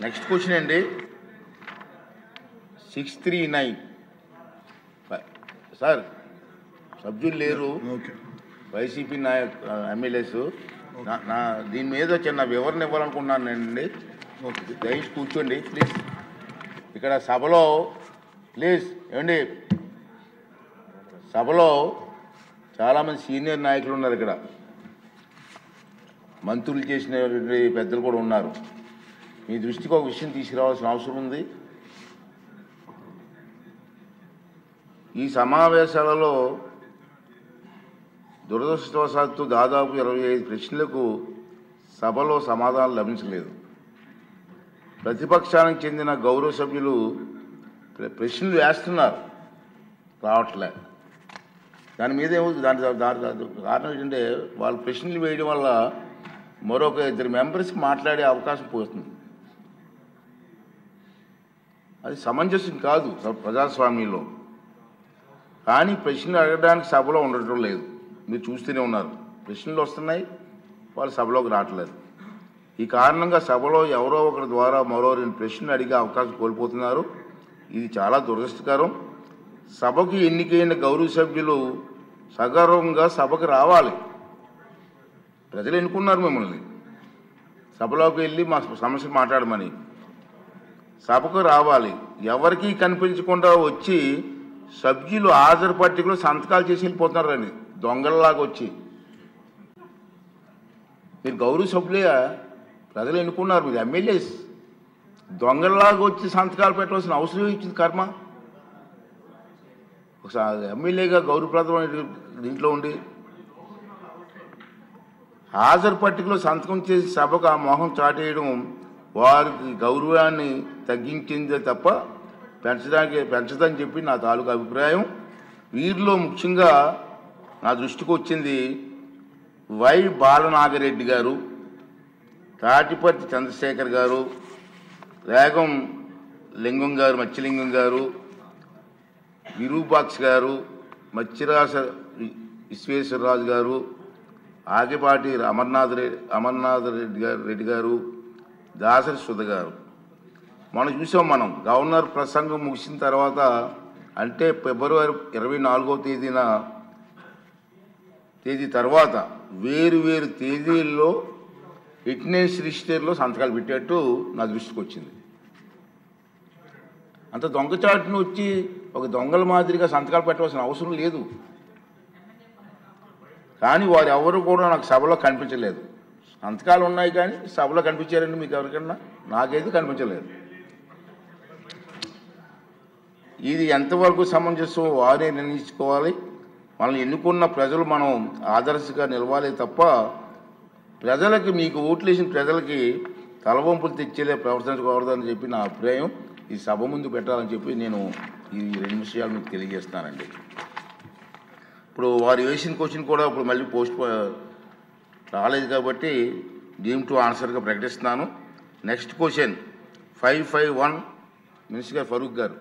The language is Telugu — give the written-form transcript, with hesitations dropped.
నెక్స్ట్ క్వశ్చన్ అండి 639 సార్ సభ్యులు లేరు వైసీపీ ఎమ్మెల్యేస్ నా దీని మీద చిన్న వివరణ ఇవ్వాలనుకుంటున్నానండి. దయచేసి కూర్చోండి ప్లీజ్. ఇక్కడ సభలో ప్లీజ్ ఏమండి, సభలో చాలామంది సీనియర్ నాయకులు ఉన్నారు, ఇక్కడ మంత్రులు చేసిన పెద్దలు కూడా ఉన్నారు. మీ దృష్టికి ఒక విషయం తీసుకురావాల్సిన అవసరం ఉంది. ఈ సమావేశాలలో దురదృష్టవశాత్తు దాదాపు 25 ప్రశ్నలకు సభలో సమాధానం లభించలేదు. ప్రతిపక్షానికి చెందిన గౌరవ సభ్యులు ప్రశ్నలు వేస్తున్నారు, రావట్లే. దాని మీద దాని కారణం ఏంటంటే వాళ్ళు ప్రశ్నలు వేయడం వల్ల మరొక 2 మెంబర్స్కి మాట్లాడే అవకాశం పోతుంది. అది సమంజసం కాదు ప్రజాస్వామ్యంలో. కానీ ప్రశ్నలు అడగడానికి సభలో ఉండటం లేదు. మీరు చూస్తూనే ఉన్నారు, ప్రశ్నలు వస్తున్నాయి, వాళ్ళు సభలోకి రావట్లేదు. ఈ కారణంగా సభలో ఎవరో ఒకరి ద్వారా మరో 2 ప్రశ్నలు అడిగే అవకాశం కోల్పోతున్నారు. ఇది చాలా దురదృష్టకరం. సభకు ఎన్నికైన గౌరవ సభ్యులు సగర్వంగా సభకు రావాలి. ప్రజలు ఎన్నుకున్నారు మిమ్మల్ని, సభలోకి వెళ్ళి మా సమస్యలు మాట్లాడమని. సభకు రావాలి. ఎవరికీ కనిపించకుండా వచ్చి సభ్యులు హాజరు పట్టికలో సంతకాలు చేసి వెళ్ళిపోతున్నారండి, దొంగల్లాగా వచ్చి. మీరు గౌరవ సభ్యులే, ప్రజలు ఎన్నుకున్నారు, మీరు ఎమ్మెల్యేస్. దొంగల్లాగా వచ్చి సంతకాలు పెట్టవలసిన అవసరం ఇచ్చింది కర్మ. ఒకసారి ఎమ్మెల్యేగా గౌరవప్రదమైన దీంట్లో ఉండి హాజరు పట్టికలో సంతకం చేసి సభకు ఆ మొహం చాటేయడం వారికి గౌరవాన్ని తగ్గించిందే తప్ప పెంచదని చెప్పి నా తాలూకా అభిప్రాయం. వీరిలో ముఖ్యంగా నా దృష్టికి వచ్చింది వై బాలనాగిరెడ్డి గారు, తాటిపర్తి చంద్రశేఖర్ గారు, రేగం లింగం గారు, మత్స్యలింగం గారు, విరూపాక్ష గారు, మత్స్యరాజ విశ్వేశ్వరరాజు గారు, ఆగిపాటి అమర్నాథ్ రెడ్డి గారు, దాసరి సుధ గారు. మనం చూసాం, మనం గవర్నర్ ప్రసంగం ముగిసిన తర్వాత అంటే ఫిబ్రవరి 24వ తేదీ తర్వాత వేరు తేదీల్లో అటెండెన్స్ రిజిస్టర్లో సంతకాలు పెట్టేట్టు నా దృష్టికి వచ్చింది. అంత దొంగచాటును వచ్చి ఒక దొంగల మాదిరిగా సంతకాలు పెట్టవలసిన అవసరం లేదు. కానీ వారు ఎవరు కూడా నాకు సభలో కనిపించలేదు. సంతకాలు ఉన్నాయి కానీ సభలో కనిపించారండి మీకు ఎవరికన్నా? నాకైతే కనిపించలేదు. ఇది ఎంతవరకు సమంజసం వారే నిర్ణయించుకోవాలి. మనల్ని ఎన్నుకున్న ప్రజలు మనం ఆదర్శంగా నిలవాలి తప్ప ప్రజలకి, మీకు ఓట్లేసిన ప్రజలకి తలవంపులు తెచ్చేలే ప్రవర్తించకూడదని చెప్పి నా అభిప్రాయం. ఈ సభ ముందు పెట్టాలని చెప్పి నేను ఈ 2 విషయాలు మీకు తెలియజేస్తానండి. ఇప్పుడు వారు వేసిన క్వశ్చన్ కూడా ఇప్పుడు మళ్ళీ పోస్ట్ రాలేదు కాబట్టి డీమ్ టు ఆన్సర్గా ప్రకటిస్తున్నాను. నెక్స్ట్ క్వశ్చన్ 551 మినిస్టర్ గారు ఫరూక్ గారు.